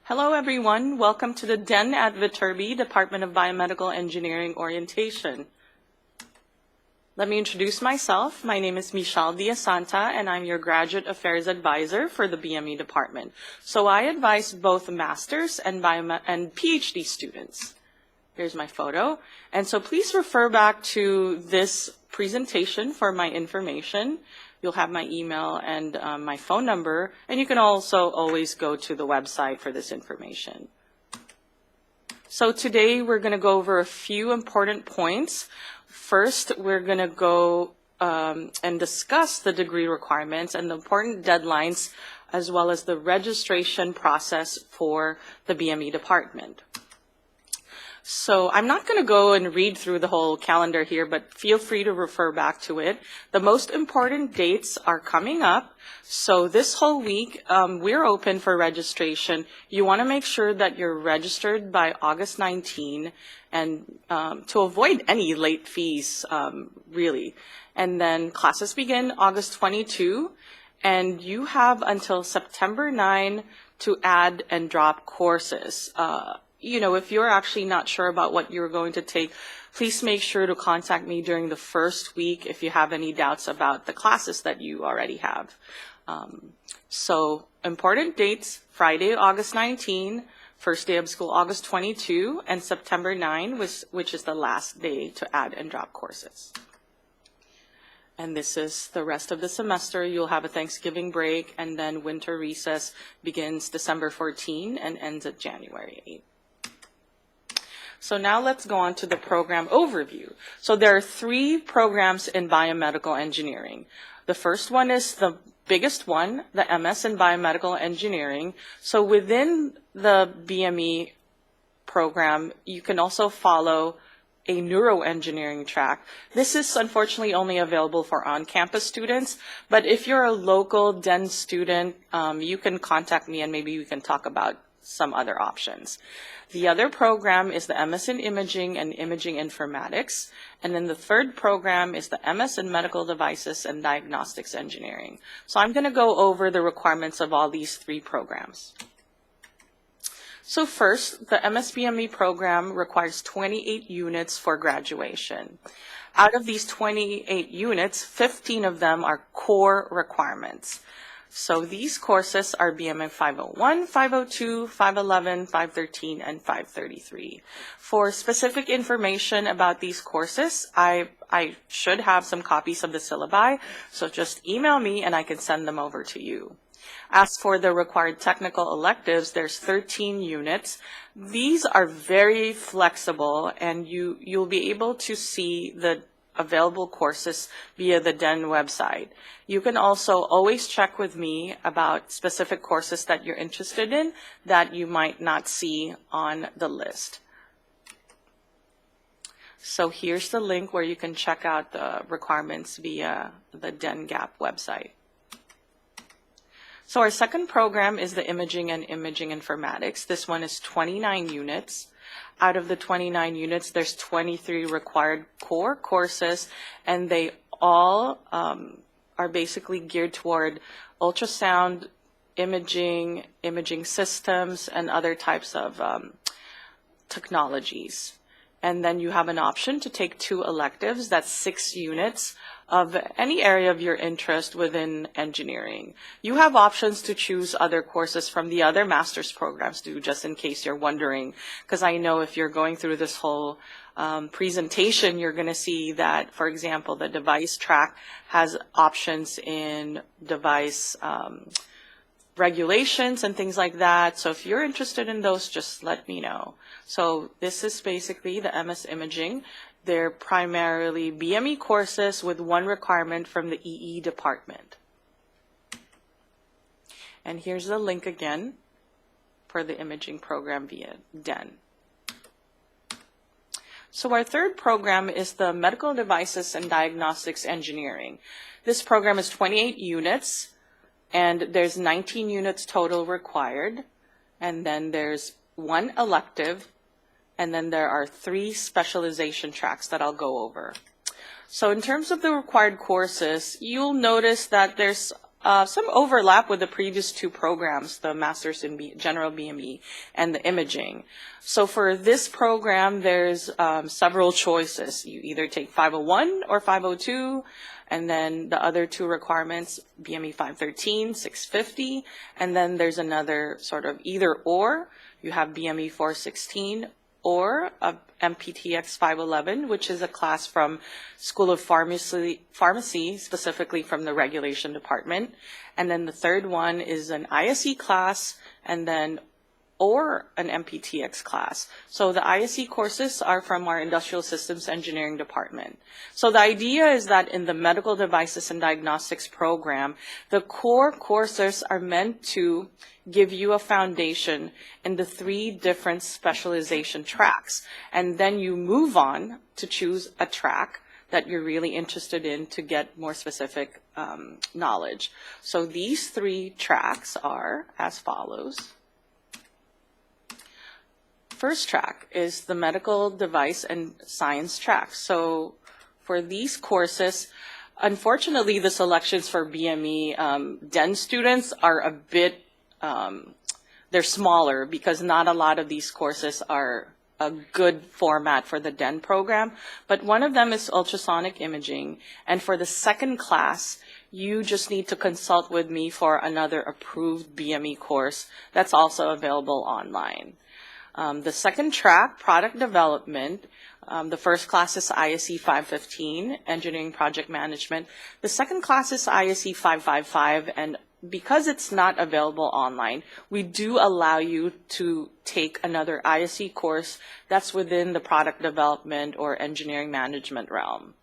Hello everyone, welcome to the DEN at Viterbi, Department of Biomedical Engineering Orientation. Let me introduce myself. My name is Michelle Diasanta and I'm your Graduate Affairs Advisor for the BME department. So I advise both Master's and PhD students. Here's my photo. And so please refer back to this presentation for my information. You'll have my email and my phone number, and you can also always go to the website for this information. So today we're going to go over a few important points. First, we're going to go and discuss the degree requirements and the important deadlines, as well as the registration process for the BME department. So I'm not going to go and read through the whole calendar here, but feel free to refer back to it. The most important dates are coming up. So this whole week, we're open for registration. You want to make sure that you're registered by August 19 and to avoid any late fees, really. And then classes begin August 22, and you have until September 9 to add and drop courses. If you're actually not sure about what you're going to take, please make sure to contact me during the first week if you have any doubts about the classes that you already have. So important dates: Friday, August 19, first day of school, August 22, and September 9, which is the last day to add and drop courses. And this is the rest of the semester. You'll have a Thanksgiving break, and then winter recess begins December 14 and ends at January 8. So now let's go on to the program overview. So there are 3 programs in biomedical engineering. The first one is the biggest one, the MS in biomedical engineering. So within the BME program, you can also follow a neuroengineering track. This is unfortunately only available for on-campus students, but if you're a local DEN student, you can contact me and maybe we can talk about some other options. The other program is the MS in Imaging and Imaging Informatics. And then the third program is the MS in Medical Devices and Diagnostics Engineering. So I'm going to go over the requirements of all these 3 programs. So first, the MS-BME program requires 28 units for graduation. Out of these 28 units, 15 of them are core requirements. So these courses are BME 501, 502, 511, 513, and 533. For specific information about these courses, I should have some copies of the syllabi, so just email me and I can send them over to you. As for the required technical electives, there's 13 units. These are very flexible, and you'll be able to see the available courses via the DEN website. You can also always check with me about specific courses that you're interested in that you might not see on the list. So here's the link where you can check out the requirements via the DEN Gap website. So our second program is the Imaging and Imaging Informatics. This one is 29 units. Out of the 29 units, there's 23 required core courses, and they all are basically geared toward ultrasound, imaging systems, and other types of technologies. And then you have an option to take 2 electives. That's 6 units of any area of your interest within engineering. You have options to choose other courses from the other master's programs too, just in case you're wondering, because I know if you're going through this whole presentation, you're going to see that, for example, the device track has options in device regulations and things like that. So if you're interested in those, just let me know. So this is basically the MS Imaging. They're primarily BME courses with 1 requirement from the EE department. And here's the link again for the imaging program via DEN. So our third program is the Medical Devices and Diagnostics Engineering. This program is 28 units, and there's 19 units total required. And then there's 1 elective, and then there are 3 specialization tracks that I'll go over. So in terms of the required courses, you'll notice that there's some overlap with the previous two programs, the Masters in General BME and the Imaging. So for this program, there's several choices. You either take 501 or 502, and then the other two requirements, BME 513, 650, and then there's another sort of either or. You have BME 416 or a MPTX 511, which is a class from School of Pharmacy, specifically from the Regulation Department. And then the third one is an ISE class, and then or an MPTX class. So the ISE courses are from our Industrial Systems Engineering Department. So the idea is that in the Medical Devices and Diagnostics program, the core courses are meant to give you a foundation in the 3 different specialization tracks. And then you move on to choose a track that you're really interested in to get more specific knowledge. So these 3 tracks are as follows. First track is the Medical Device and Science track. So for these courses, unfortunately, the selections for BME DEN students are a bit, they're smaller because not a lot of these courses are a good format for the DEN program. But one of them is ultrasonic imaging. And for the second class, you just need to consult with me for another approved BME course that's also available online. The second track, product development, the first class is ISE 515, engineering project management. The second class is ISE 555, and because it's not available online, we do allow you to take another ISE course that's within the product development or engineering management realm.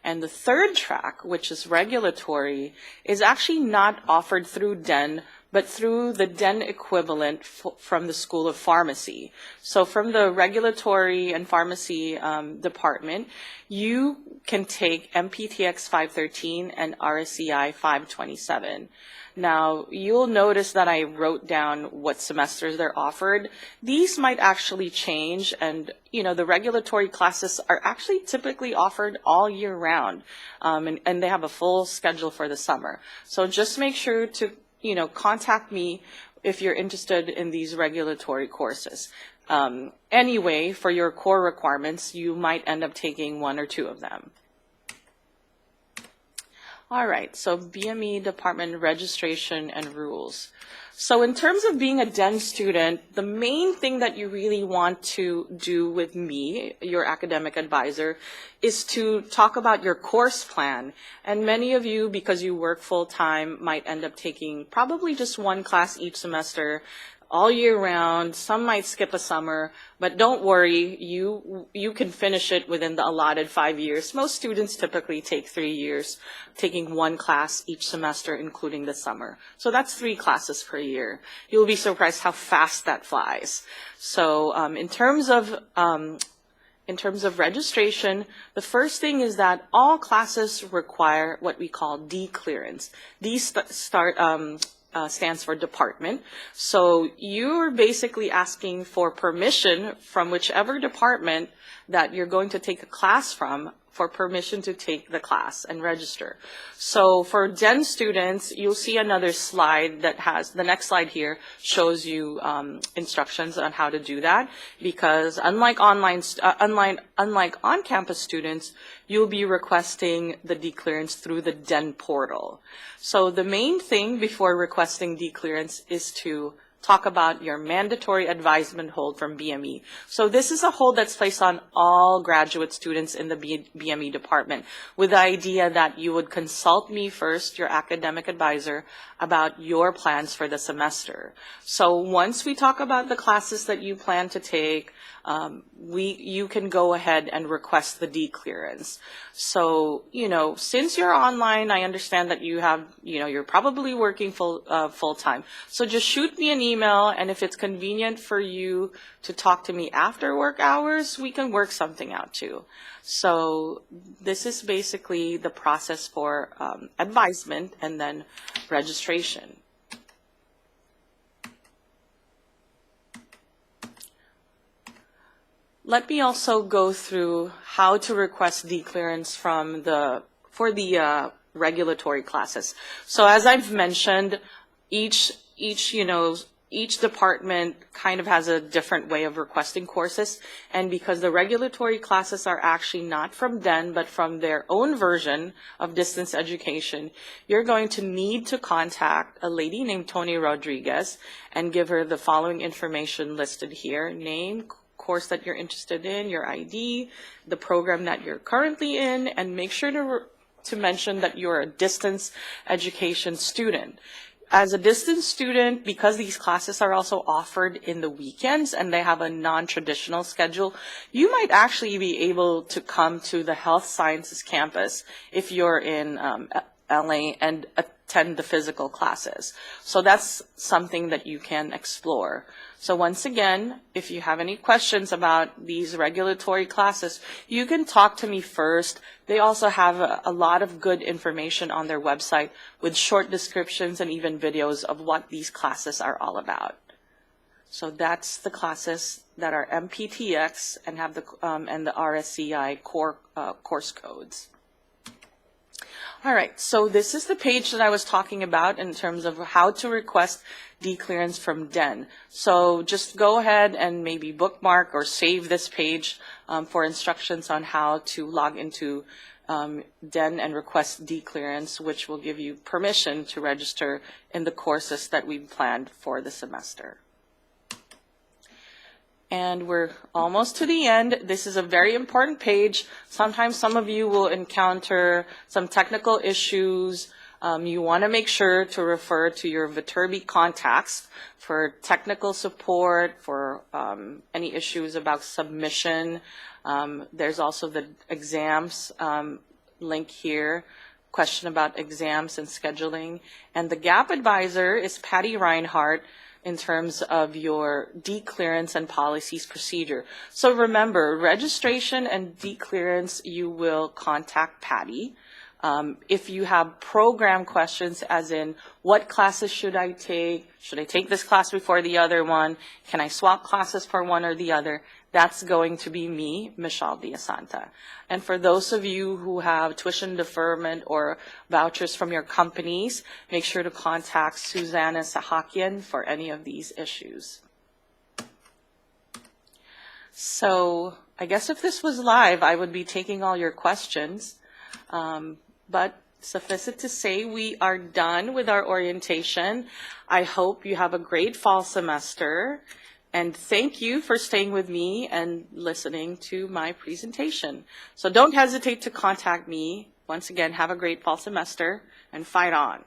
And the third track, which is regulatory, is actually not offered through DEN, but through the DEN equivalent from the School of Pharmacy. So from the Regulatory and Pharmacy Department, you can take MPTX 513 and RSCI 527. Now, you'll notice that I wrote down what semesters they're offered. These might actually change, and the regulatory classes are actually typically offered all year round, and they have a full schedule for the summer. So just make sure to contact me if you're interested in these regulatory courses. Anyway, for your core requirements, you might end up taking 1 or 2 of them. All right, so BME Department registration and rules. So in terms of being a DEN student, the main thing that you really want to do with me, your academic advisor, is to talk about your course plan. And many of you, because you work full-time, might end up taking probably just 1 class each semester, all year round. Some might skip a summer, but don't worry, you can finish it within the allotted 5 years. Most students typically take 3 years, taking 1 class each semester, including the summer. So that's 3 classes per year. You'll be surprised how fast that flies. So in terms of registration, the first thing is that all classes require what we call D clearance. D stands for department. So you're basically asking for permission from whichever department that you're going to take a class from for permission to take the class and register. So for DEN students, you'll see another slide that has, the next slide here shows you instructions on how to do that, because unlike on-campus students, you'll be requesting the D clearance through the DEN portal. So the main thing before requesting D clearance is to talk about your mandatory advisement hold from BME. So this is a hold that's placed on all graduate students in the BME department, with the idea that you would consult me first, your academic advisor, about your plans for the semester. So once we talk about the classes that you plan to take, you can go ahead and request the D clearance. So, since you're online, I understand that you have, you're probably working full time. So just shoot me an email, and if it's convenient for you to talk to me after work hours, we can work something out too. So this is basically the process for advisement and then registration. Let me also go through how to request D clearance for the regulatory classes. So as I've mentioned, each department kind of has a different way of requesting courses, and because the regulatory classes are actually not from DEN but from their own version of distance education, you're going to need to contact a lady named Tony Rodriguez and give her the following information listed here: name, course that you're interested in, your ID, the program that you're currently in, and make sure to mention that you're a distance education student. As a distance student, because these classes are also offered in the weekends and they have a non-traditional schedule, you might actually be able to come to the health sciences campus if you're in LA and attend the physical classes. So that's something that you can explore. So once again, if you have any questions about these regulatory classes, you can talk to me first. They also have a lot of good information on their website with short descriptions and even videos of what these classes are all about. So that's the classes that are MPTX and have the RSCI core course codes. All right, so this is the page that I was talking about in terms of how to request D clearance from DEN. So just go ahead and maybe bookmark or save this page for instructions on how to log into DEN and request D clearance, which will give you permission to register in the courses that we've planned for the semester. And we're almost to the end. This is a very important page. Sometimes some of you will encounter some technical issues. You want to make sure to refer to your Viterbi contacts for technical support, for any issues about submission. There's also the exams link here, question about exams and scheduling. And the GAP advisor is Patty Reinhardt, in terms of your declearance and policies procedure. So remember, registration and declearance, you will contact Patty. If you have program questions, as in what classes should I take? Should I take this class before the other one? Can I swap classes for one or the other? That's going to be me, Michelle Diasanta. And for those of you who have tuition deferment or vouchers from your companies, make sure to contact Susanna Sahakian for any of these issues. So I guess if this was live, I would be taking all your questions. But suffice it to say, we are done with our orientation. I hope you have a great fall semester. And thank you for staying with me and listening to my presentation. So don't hesitate to contact me. Once again, have a great fall semester and fight on.